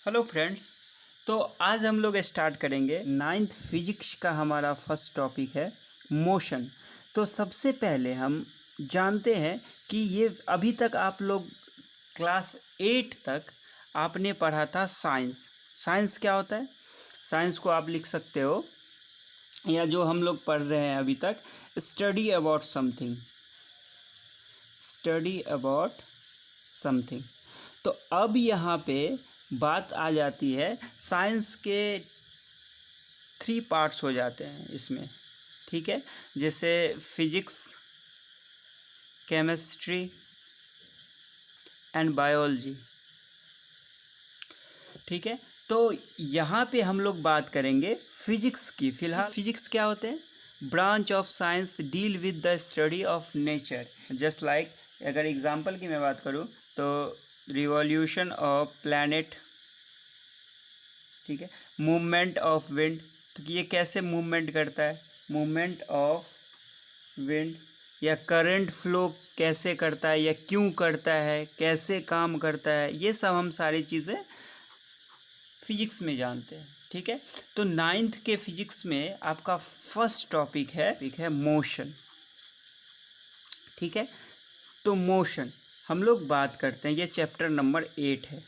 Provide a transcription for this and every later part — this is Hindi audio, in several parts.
Hello friends. तो आज हम लोग स्टार्ट करेंगे नाइन्थ फिजिक्स का। हमारा फर्स्ट टॉपिक है मोशन। तो सबसे पहले हम जानते हैं कि ये अभी तक आप लोग क्लास 8 तक आपने पढ़ा था साइंस। साइंस क्या होता है? साइंस को आप लिख सकते हो, या जो हम लोग पढ़ रहे हैं अभी तक, study about something. Study about something. तो अब यहाँ पे बात आ जाती है, साइंस के 3 पार्ट्स हो जाते हैं इसमें, ठीक है। जैसे फिजिक्स, केमिस्ट्री एंड बायोलॉजी, ठीक है। तो यहाँ पे हम लोग बात करेंगे फिजिक्स की। फिलहाल फिजिक्स क्या होते हैं? Branch of science deal with the study of nature. Just like अगर एग्जांपल की मैं बात करूँ तो रिवॉल्यूशन ऑफ प्लैनेट, ठीक है। मूवमेंट ऑफ विंड, तो ये कैसे मूवमेंट करता है? Movement of wind. या करंट फ्लो कैसे करता है या क्यों करता है, कैसे काम करता है, ये सब हम सारी चीज़ें फिजिक्स में जानते हैं, ठीक है। तो नाइन्थ के फिजिक्स में आपका फर्स्ट टॉपिक है मोशन, ठीक है। तो मोशन हम लोग बात करते हैं, ये चैप्टर नंबर 8 है।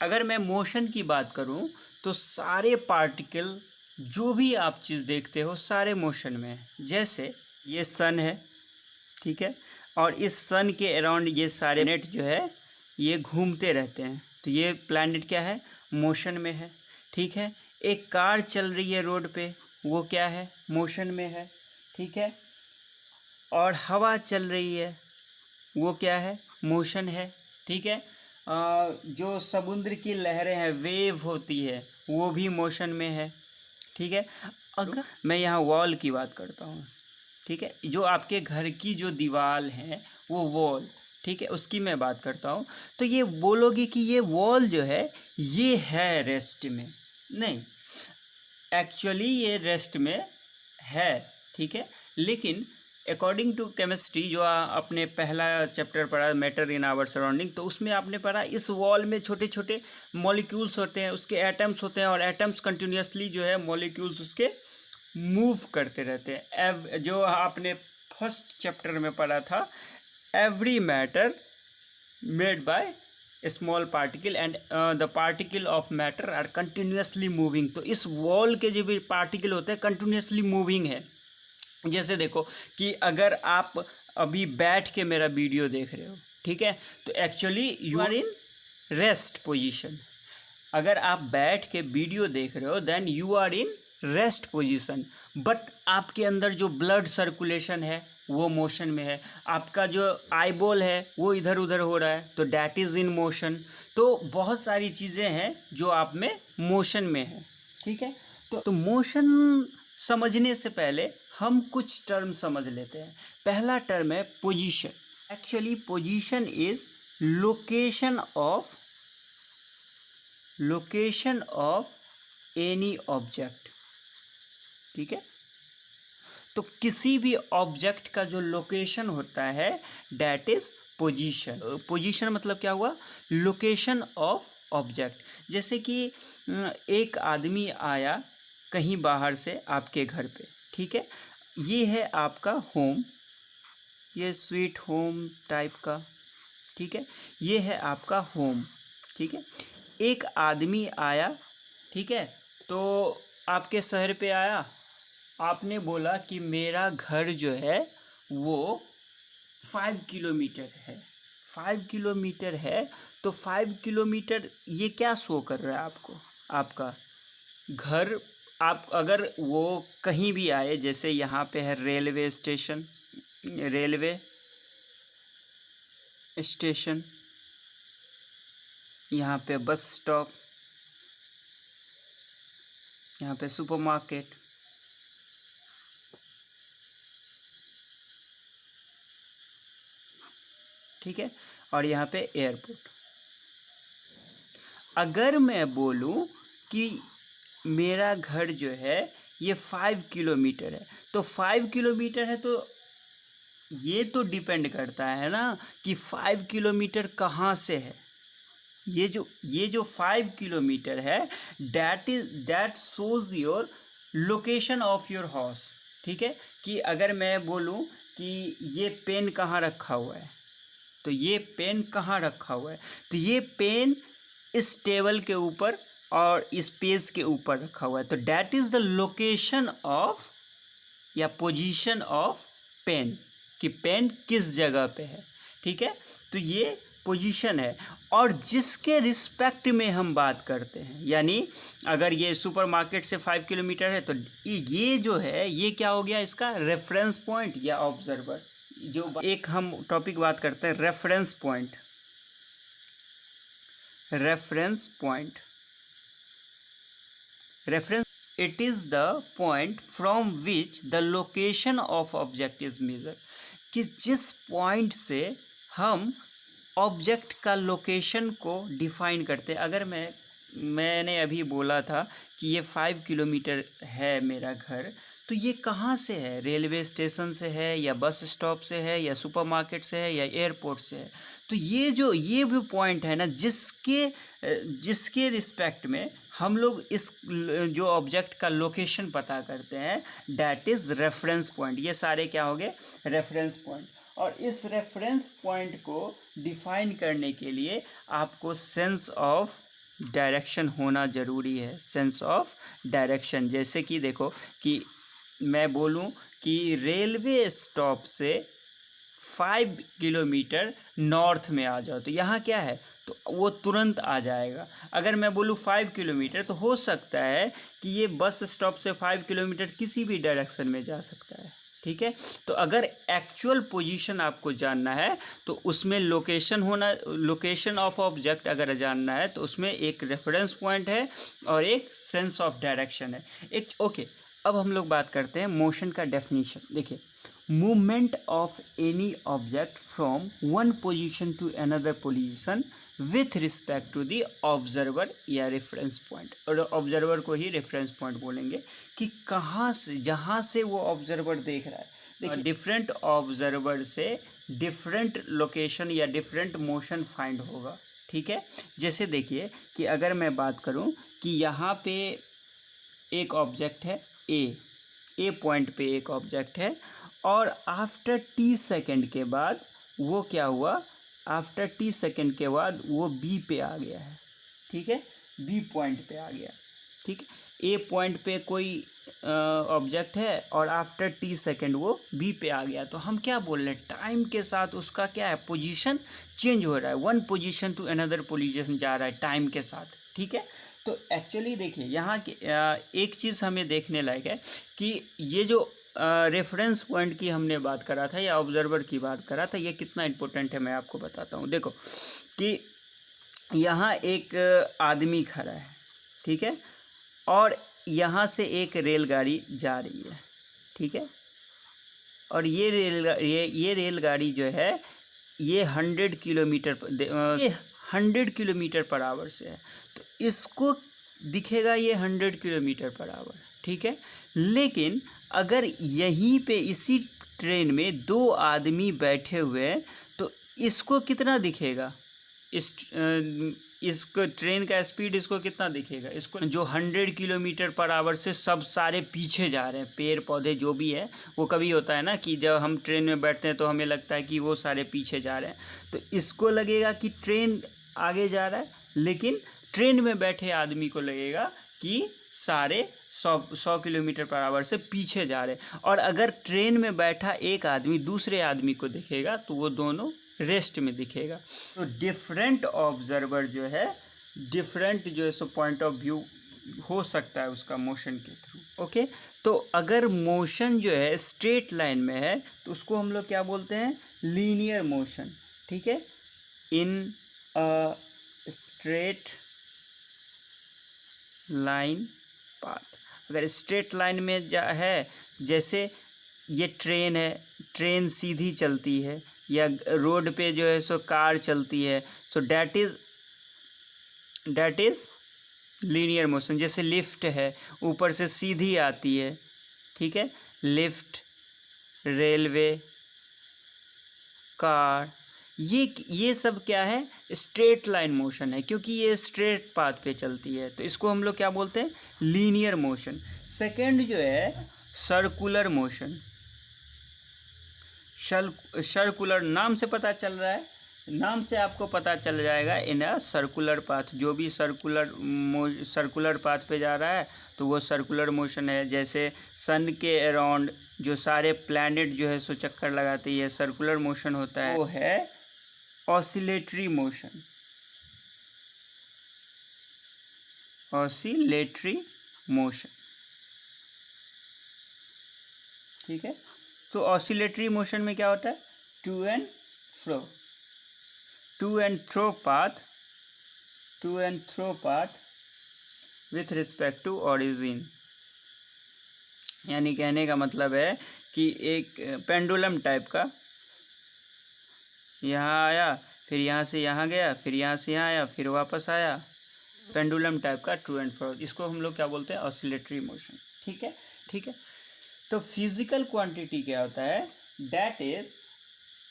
अगर मैं मोशन की बात करूं तो सारे पार्टिकल, जो भी आप चीज़ देखते हो, सारे मोशन में है। जैसे ये सन है, ठीक है, और इस सन के अराउंड ये सारे प्लैनेट जो है ये घूमते रहते हैं। तो ये प्लैनेट क्या है? मोशन में है, ठीक है। एक कार चल रही है रोड पे, वो क्या है? मोशन में है, ठीक है। और हवा चल रही है, वो क्या है? मोशन है, ठीक है। जो समुद्र की लहरें हैं, वेव होती है, वो भी मोशन में है, ठीक है। अगर मैं यहाँ वॉल की बात करता हूँ, ठीक है, जो आपके घर की जो दीवार है वो वॉल, ठीक है, उसकी मैं बात करता हूँ, तो ये बोलोगे कि ये वॉल जो है ये है रेस्ट में। नहीं, एक्चुअली ये रेस्ट में है, ठीक है। लेकिन अकॉर्डिंग टू केमिस्ट्री, जो आपने पहला चैप्टर पढ़ा मैटर इन आवर सराउंडिंग, तो उसमें आपने पढ़ा इस वॉल में छोटे छोटे मॉलिक्यूल्स होते हैं, उसके एटम्स होते हैं, और एटम्स कंटिन्यूसली जो है मॉलिक्यूल्स उसके मूव करते रहते हैं। जो आपने फर्स्ट चैप्टर में पढ़ा था, every matter made by small particle and the particle of matter are continuously moving. तो इस वॉल के जो भी पार्टिकल होते हैं कंटिन्यूसली मूविंग है। जैसे देखो कि अगर आप अभी बैठ के मेरा वीडियो देख रहे हो, ठीक है, तो actually you are in rest position. अगर आप बैठ के वीडियो देख रहे हो then you are in rest position, but आपके अंदर जो ब्लड सर्कुलेशन है वो मोशन में है। आपका जो आईबॉल है वो इधर उधर हो रहा है, तो डैट इज़ इन मोशन। तो बहुत सारी चीज़ें हैं जो आप में मोशन में है, ठीक है। तो मोशन समझने से पहले हम कुछ टर्म समझ लेते हैं। पहला टर्म है position. Actually position is location of any object, ठीक है। तो किसी भी ऑब्जेक्ट का जो लोकेशन होता है डैट इज पोजीशन। पोजीशन मतलब क्या हुआ? Location of object. जैसे कि एक आदमी आया कहीं बाहर से आपके घर पे, ठीक है, ये है आपका होम, ये स्वीट होम टाइप का, ठीक है, ये है आपका होम, ठीक है। एक आदमी आया, ठीक है, तो आपके शहर पे आया, आपने बोला कि मेरा घर जो है वो 5 किलोमीटर है। 5 किलोमीटर है, तो 5 किलोमीटर ये क्या शो कर रहा है आपको? आपका घर, आप अगर वो कहीं भी आए, जैसे यहाँ पे है रेलवे स्टेशन, यहाँ पे बस स्टॉप, यहाँ पे सुपरमार्केट, ठीक है, और यहाँ पे एयरपोर्ट। अगर मैं बोलूँ कि मेरा घर जो है ये 5 किलोमीटर है, तो 5 किलोमीटर है, तो ये तो डिपेंड करता है ना कि 5 किलोमीटर कहाँ से है। ये जो 5 किलोमीटर है that shows your location of your house. ठीक है, कि अगर मैं बोलूँ कि ये पेन कहाँ रखा हुआ है, तो ये पेन कहाँ रखा हुआ है, तो ये पेन इस टेबल के ऊपर और इस पेज के ऊपर रखा हुआ है, तो that is the location of या पोजीशन ऑफ पेन, कि पेन किस जगह पे है। ठीक है, तो ये पोजीशन है। और जिसके रिस्पेक्ट में हम बात करते हैं, यानी अगर ये सुपरमार्केट से 5 किलोमीटर है तो ये जो है ये क्या हो गया, इसका रेफरेंस पॉइंट या ऑब्जर्वर। जो एक हम टॉपिक बात करते हैं reference point. Reference point, reference it is the point from which the location of object is measured, कि जिस पॉइंट से हम ऑब्जेक्ट का लोकेशन को डिफाइन करते हैं। अगर मैंने अभी बोला था कि ये 5 किलोमीटर है मेरा घर, तो ये कहाँ से है, रेलवे स्टेशन से है या बस स्टॉप से है या सुपरमार्केट से है या एयरपोर्ट से है। तो ये जो पॉइंट है ना, जिसके रिस्पेक्ट में हम लोग इस जो ऑब्जेक्ट का लोकेशन पता करते हैं, डैट इज़ रेफरेंस पॉइंट। ये सारे क्या हो गए, रेफरेंस पॉइंट। और इस रेफरेंस पॉइंट को डिफाइन करने के लिए आपको सेंस ऑफ डायरेक्शन होना ज़रूरी है। सेंस ऑफ डायरेक्शन, जैसे कि देखो कि मैं बोलूं कि रेलवे स्टॉप से 5 किलोमीटर नॉर्थ में आ जाओ, तो यहाँ क्या है, तो वो तुरंत आ जाएगा। अगर मैं बोलूँ 5 किलोमीटर, तो हो सकता है कि ये बस स्टॉप से 5 किलोमीटर किसी भी डायरेक्शन में जा सकता है। ठीक है, तो अगर एक्चुअल पोजीशन आपको जानना है तो उसमें लोकेशन ऑफ ऑब्जेक्ट अगर जानना है तो उसमें एक रेफरेंस पॉइंट है और एक सेंस ऑफ डायरेक्शन है। ओके, अब हम लोग बात करते हैं मोशन का डेफिनेशन। देखिए, movement of any object from one position to another position with respect to the observer या रेफरेंस पॉइंट। और ऑब्जर्वर को ही रेफरेंस पॉइंट बोलेंगे कि कहाँ से, जहाँ से वो ऑब्जर्वर देख रहा है। देखिए, डिफरेंट ऑब्जर्वर से डिफरेंट लोकेशन या डिफरेंट मोशन फाइंड होगा। ठीक है, जैसे देखिए कि अगर मैं बात करूँ कि यहाँ पे एक ऑब्जेक्ट है ए पॉइंट पे एक ऑब्जेक्ट है, और आफ्टर t सेकेंड के बाद वो क्या हुआ, आफ्टर t सेकेंड के बाद वो बी पे आ गया है। ठीक है, बी पॉइंट पे आ गया। ठीक है, ए पॉइंट पे कोई ऑब्जेक्ट है और आफ्टर t सेकेंड वो बी पे आ गया, तो हम क्या बोल रहे हैं, टाइम के साथ उसका क्या है, पोजीशन चेंज हो रहा है, one position to another position जा रहा है टाइम के साथ। ठीक है, तो एक्चुअली देखिए यहाँ एक चीज़ हमें देखने लायक है कि ये जो रेफरेंस पॉइंट की हमने बात करा था या ऑब्जर्वर की बात करा था, ये कितना इम्पोर्टेंट है मैं आपको बताता हूँ। देखो कि यहाँ एक आदमी खड़ा है, ठीक है, और यहाँ से एक रेलगाड़ी जा रही है। ठीक है, और ये रेलगाड़ी जो है ये 100 किलोमीटर पर आवर से है, तो इसको दिखेगा ये 100 किलोमीटर पर आवर। ठीक है, लेकिन अगर यहीं पे इसी ट्रेन में 2 आदमी बैठे हुए हैं तो इसको कितना दिखेगा, इसको ट्रेन का स्पीड इसको कितना दिखेगा, इसको जो 100 किलोमीटर पर आवर से सब सारे पीछे जा रहे हैं, पेड़ पौधे जो भी है। वो कभी होता है ना कि जब हम ट्रेन में बैठते हैं तो हमें लगता है कि वो सारे पीछे जा रहे हैं, तो इसको लगेगा कि ट्रेन आगे जा रहा है, लेकिन ट्रेन में बैठे आदमी को लगेगा कि सारे 100 किलोमीटर पर आवर से पीछे जा रहे हैं। और अगर ट्रेन में बैठा एक आदमी दूसरे आदमी को देखेगा तो वो दोनों रेस्ट में दिखेगा। तो डिफरेंट ऑब्जर्वर जो है डिफरेंट जो है सो पॉइंट ऑफ व्यू हो सकता है उसका मोशन के थ्रू। ओके, तो अगर मोशन जो है स्ट्रेट लाइन में है तो उसको हम लोग क्या बोलते हैं, लीनियर मोशन। ठीक है, इन अ स्ट्रेट लाइन पाथ। अगर स्ट्रेट लाइन में है, जैसे ये ट्रेन है, ट्रेन सीधी चलती है या रोड पे जो है सो कार चलती है, so that is linear motion. जैसे लिफ्ट है, ऊपर से सीधी आती है। ठीक है, लिफ्ट, रेलवे, कार, ये सब क्या है, स्ट्रेट लाइन मोशन है, क्योंकि ये स्ट्रेट पाथ पे चलती है, तो इसको हम लोग क्या बोलते हैं, लीनियर मोशन। सेकंड जो है सर्कुलर मोशन। सर्कुलर नाम से पता चल रहा है, नाम से आपको पता चल जाएगा इन अ सर्कुलर पाथ, जो भी सर्कुलर पाथ पे जा रहा है तो वो सर्कुलर मोशन है। जैसे सन के अराउंड जो सारे प्लैनेट जो है सो चक्कर लगाते हैं, ये सर्कुलर मोशन होता है। वो है ऑसिलेटरी मोशन। ऑसिलेटरी मोशन, ठीक है। सो ऑसिलेटरी मोशन में क्या होता है, to and fro path with respect to origin. यानी कहने का मतलब है कि एक पेंडुलम टाइप का, यहाँ आया फिर यहाँ से यहाँ गया, फिर यहाँ से यहाँ आया, फिर वापस आया, पेंडुलम टाइप का टू एंड फ्रो, इसको हम लोग क्या बोलते हैं, ऑसिलेटरी मोशन। ठीक है, ठीक है। तो फिजिकल क्वांटिटी क्या होता है, that is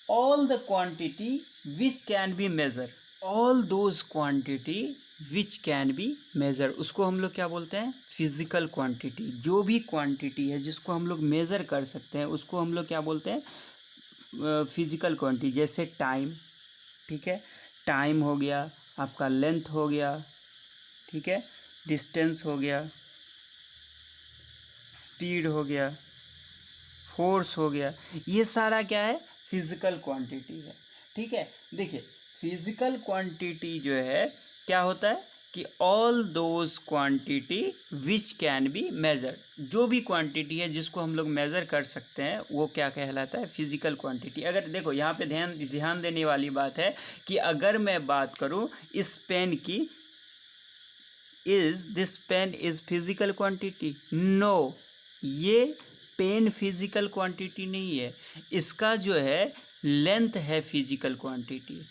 all the quantity which can be measure, all those quantity which can be measure, उसको हम लोग क्या बोलते हैं, फिजिकल क्वांटिटी। जो भी क्वांटिटी है जिसको हम लोग मेज़र कर सकते हैं उसको हम लोग क्या बोलते हैं, फिजिकल क्वांटिटी। जैसे टाइम, ठीक है, टाइम हो गया, आपका लेंथ हो गया, ठीक है, डिस्टेंस हो गया, स्पीड हो गया, फोर्स हो गया, ये सारा क्या है, फिजिकल क्वांटिटी है। ठीक है, देखिए फिजिकल क्वांटिटी जो है क्या होता है कि all those quantity which can be measure, जो भी क्वांटिटी है जिसको हम लोग मेज़र कर सकते हैं वो क्या कहलाता है, फिजिकल क्वांटिटी। अगर देखो यहाँ पे ध्यान देने वाली बात है कि अगर मैं बात करूँ इस पेन की, is this pen is physical quantity, no, ये पेन फिजिकल क्वांटिटी नहीं है। इसका जो है लेंथ है फिजिकल क्वांटिटी,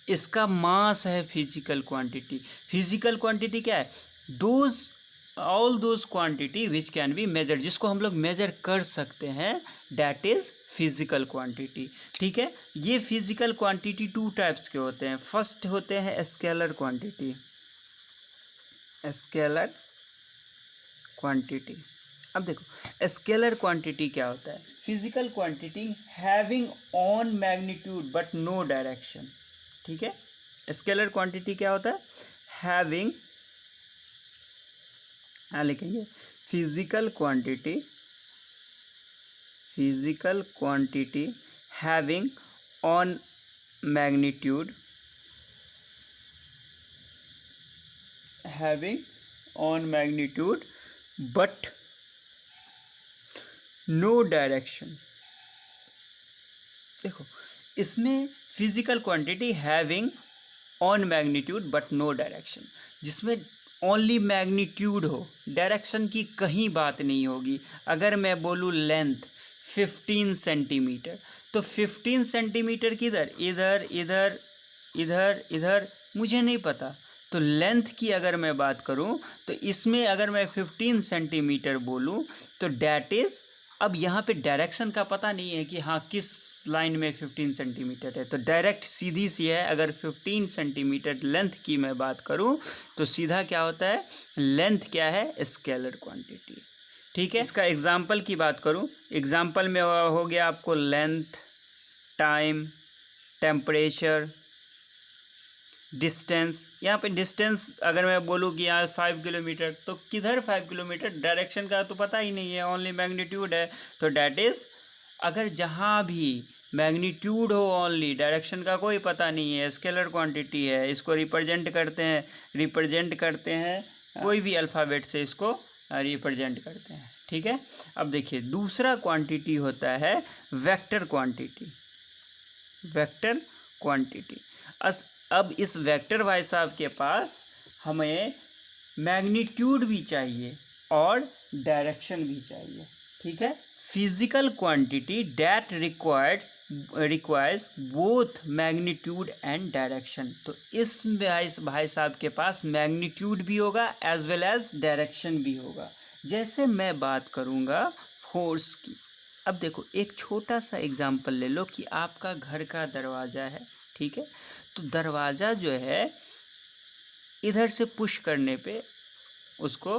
इसका मास है फिजिकल क्वांटिटी। फिजिकल क्वांटिटी क्या है, those all those quantity which can be measure, जिसको हम लोग मेजर कर सकते हैं, डैट इज फिजिकल क्वांटिटी। ठीक है, ये फिजिकल क्वांटिटी टू टाइप्स के होते हैं। फर्स्ट होते हैं स्केलर क्वांटिटी, स्केलर क्वांटिटी। अब देखो स्केलर क्वांटिटी क्या होता है, physical quantity having on magnitude but no direction. ठीक है, स्केलर क्वांटिटी क्या होता है, हैविंग, लिखेंगे physical quantity having on magnitude, but no direction. देखो इसमें physical quantity having on magnitude but no direction, जिसमें ओनली मैग्नीट्यूड हो, डायरेक्शन की कहीं बात नहीं होगी। अगर मैं बोलूँ लेंथ 15 सेंटीमीटर, तो 15 सेंटीमीटर किधर, इधर इधर इधर इधर, मुझे नहीं पता। तो लेंथ की अगर मैं बात करूं तो इसमें अगर मैं 15 सेंटीमीटर बोलूं तो डैट इज़, अब यहाँ पे डायरेक्शन का पता नहीं है कि हाँ किस लाइन में 15 सेंटीमीटर है, तो डायरेक्ट सीधी सी है। अगर 15 सेंटीमीटर लेंथ की मैं बात करूँ तो सीधा क्या होता है, लेंथ क्या है, स्केलर क्वांटिटी। ठीक है, इसका एग्जाम्पल की बात करूँ, एग्जाम्पल में हो गया आपको लेंथ, टाइम, टेम्परेचर, डिस्टेंस। यहाँ पे डिस्टेंस अगर मैं बोलूँ कि यहाँ 5 किलोमीटर, तो किधर 5 किलोमीटर, डायरेक्शन का तो पता ही नहीं है, ओनली मैग्नीट्यूड है। तो डैट इज़, अगर जहाँ भी मैग्नीट्यूड हो ओनली, डायरेक्शन का कोई पता नहीं है, स्केलर क्वांटिटी है, इसको रिप्रेजेंट करते हैं कोई भी अल्फ़ाबेट से, इसको रिप्रेजेंट करते हैं। ठीक है, अब देखिए दूसरा क्वांटिटी होता है वेक्टर क्वांटिटी। अब इस वेक्टर भाई साहब के पास हमें मैग्नीट्यूड भी चाहिए और डायरेक्शन भी चाहिए। ठीक है, physical quantity that requires both magnitude and direction. तो इस भाई साहब के पास मैग्नीट्यूड भी होगा एज वेल एज डायरेक्शन भी होगा। जैसे मैं बात करूँगा फोर्स की, अब देखो एक छोटा सा एग्जांपल ले लो कि आपका घर का दरवाज़ा है, ठीक है। तो दरवाज़ा जो है इधर से पुश करने पे, उसको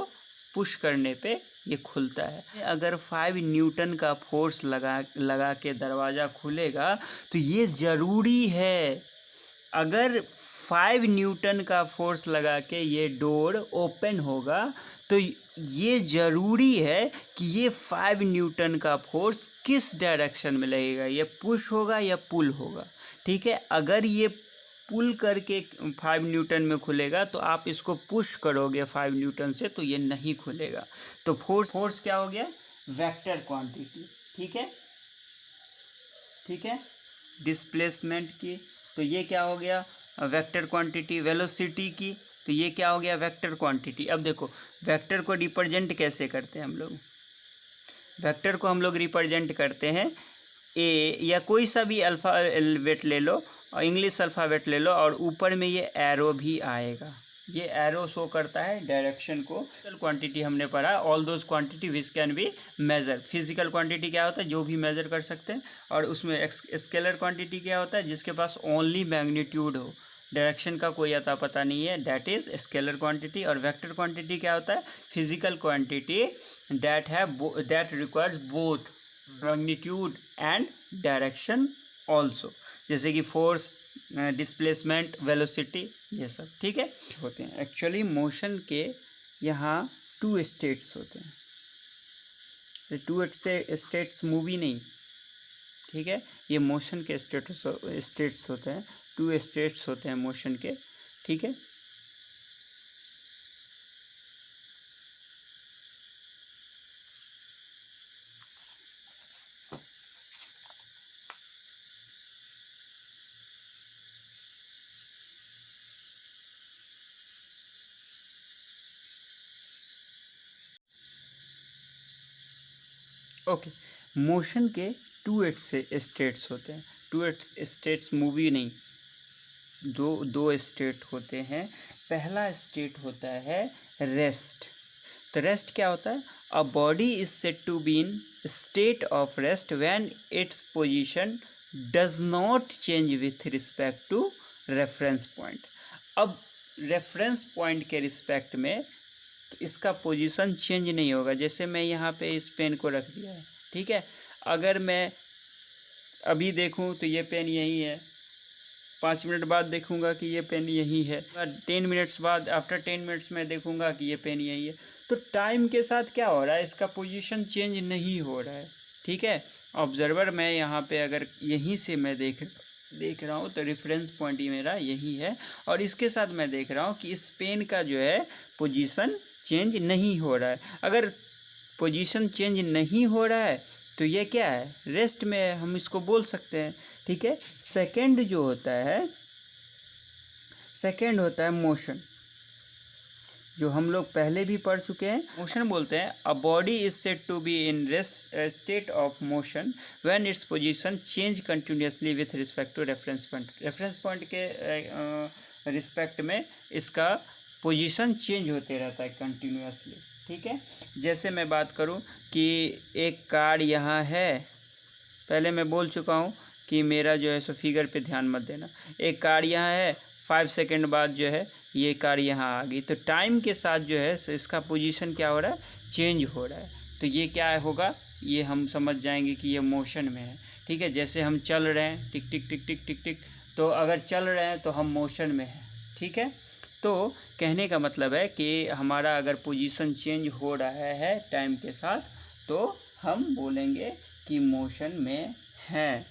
पुश करने पे ये खुलता है। अगर 5 न्यूटन का फोर्स लगा के दरवाज़ा खुलेगा तो ये ज़रूरी है, अगर 5 न्यूटन का फोर्स लगा के ये डोर ओपन होगा तो ये ज़रूरी है कि ये 5 न्यूटन का फोर्स किस डायरेक्शन में लगेगा, ये पुश होगा या पुल होगा, ठीक है। अगर ये पुल करके 5 न्यूटन में खुलेगा तो आप इसको पुश करोगे 5 न्यूटन से तो ये नहीं खुलेगा। तो फोर्स क्या हो गया, वेक्टर क्वांटिटी, ठीक है, ठीक है। डिस्प्लेसमेंट की तो ये क्या हो गया, वेक्टर क्वांटिटी। वेलोसिटी की तो ये क्या हो गया, वेक्टर क्वांटिटी। अब देखो वेक्टर को रिप्रेजेंट कैसे करते हैं हम लोग, वेक्टर को हम लोग रिप्रेजेंट करते हैं ए या कोई सा भी अल्फ़ाबेट ले लो और इंग्लिश अल्फ़ाबेट ले लो और ऊपर में ये एरो भी आएगा, ये एरो शो करता है डायरेक्शन को। फिजिकल क्वांटिटी हमने पढ़ा, all those quantity which can be measure. Physical quantity क्या होता है, जो भी मेजर कर सकते हैं। और उसमें स्केलर क्वांटिटी क्या होता है, जिसके पास ओनली मैग्नीट्यूड हो, डायरेक्शन का कोई अता पता नहीं है, दैट इज स्केलर क्वांटिटी। और वेक्टर क्वांटिटी क्या होता है, physical quantity that requires both magnitude and direction also, जैसे कि फोर्स, डिस्प्लेसमेंट, वेलोसिटी, ये सब, ठीक है, होते हैं। एक्चुअली मोशन के यहाँ 2 स्टेट्स होते हैं, 2 स्टेट्स मूवी नहीं, ठीक है, ये मोशन के स्टेट्स होते हैं, 2 स्टेट्स होते हैं मोशन के, ठीक है। ओके, मोशन के 2 स्टेट्स होते हैं, 2 स्टेट्स मूवी नहीं, दो स्टेट होते हैं। पहला स्टेट होता है रेस्ट। तो रेस्ट क्या होता है, a body is said to be in state of rest when its position does not change with respect to reference point. अब रेफरेंस पॉइंट के रिस्पेक्ट में तो इसका पोजीशन चेंज नहीं होगा। जैसे मैं यहाँ पे इस पेन को रख दिया है, ठीक है, अगर मैं अभी देखूँ तो ये पेन यही है, 5 मिनट बाद देखूँगा कि ये पेन यही है, 10 मिनट्स बाद, आफ्टर 10 मिनट्स में देखूँगा कि ये पेन यही है। तो टाइम के साथ क्या हो रहा है, इसका पोजीशन चेंज नहीं हो रहा है, ठीक है। ऑब्जर्वर मैं यहाँ पे अगर यहीं से मैं देख रहा हूँ तो रेफरेंस पॉइंट ही मेरा यही है, और इसके साथ मैं देख रहा हूँ कि इस पेन का जो है पोजीशन चेंज नहीं हो रहा है। अगर पोजीशन चेंज नहीं हो रहा है तो ये क्या है, रेस्ट में हम इसको बोल सकते हैं, ठीक है। सेकंड जो होता है, सेकंड होता है मोशन, जो हम लोग पहले भी पढ़ चुके हैं। मोशन बोलते हैं a body is said to be in rest state of motion when its position change continuously with respect to reference point. Reference point के रिस्पेक्ट में इसका पोजीशन चेंज होते रहता है कंटिन्यूसली, ठीक है। जैसे मैं बात करूं कि एक कार यहाँ है, पहले मैं बोल चुका हूं कि मेरा जो है सो फिगर पे ध्यान मत देना, एक कार यहाँ है, 5 सेकंड बाद जो है ये कार यहाँ आ गई, तो टाइम के साथ जो है सो इसका पोजीशन क्या हो रहा है, चेंज हो रहा है। तो ये क्या होगा, ये हम समझ जाएंगे कि ये मोशन में है, ठीक है। जैसे हम चल रहे हैं, टिक टिक टिक टिक टिक टिक, तो अगर चल रहे हैं तो हम मोशन में हैं, ठीक है। तो कहने का मतलब है कि हमारा अगर पोजीशन चेंज हो रहा है टाइम के साथ तो हम बोलेंगे कि मोशन में हैं।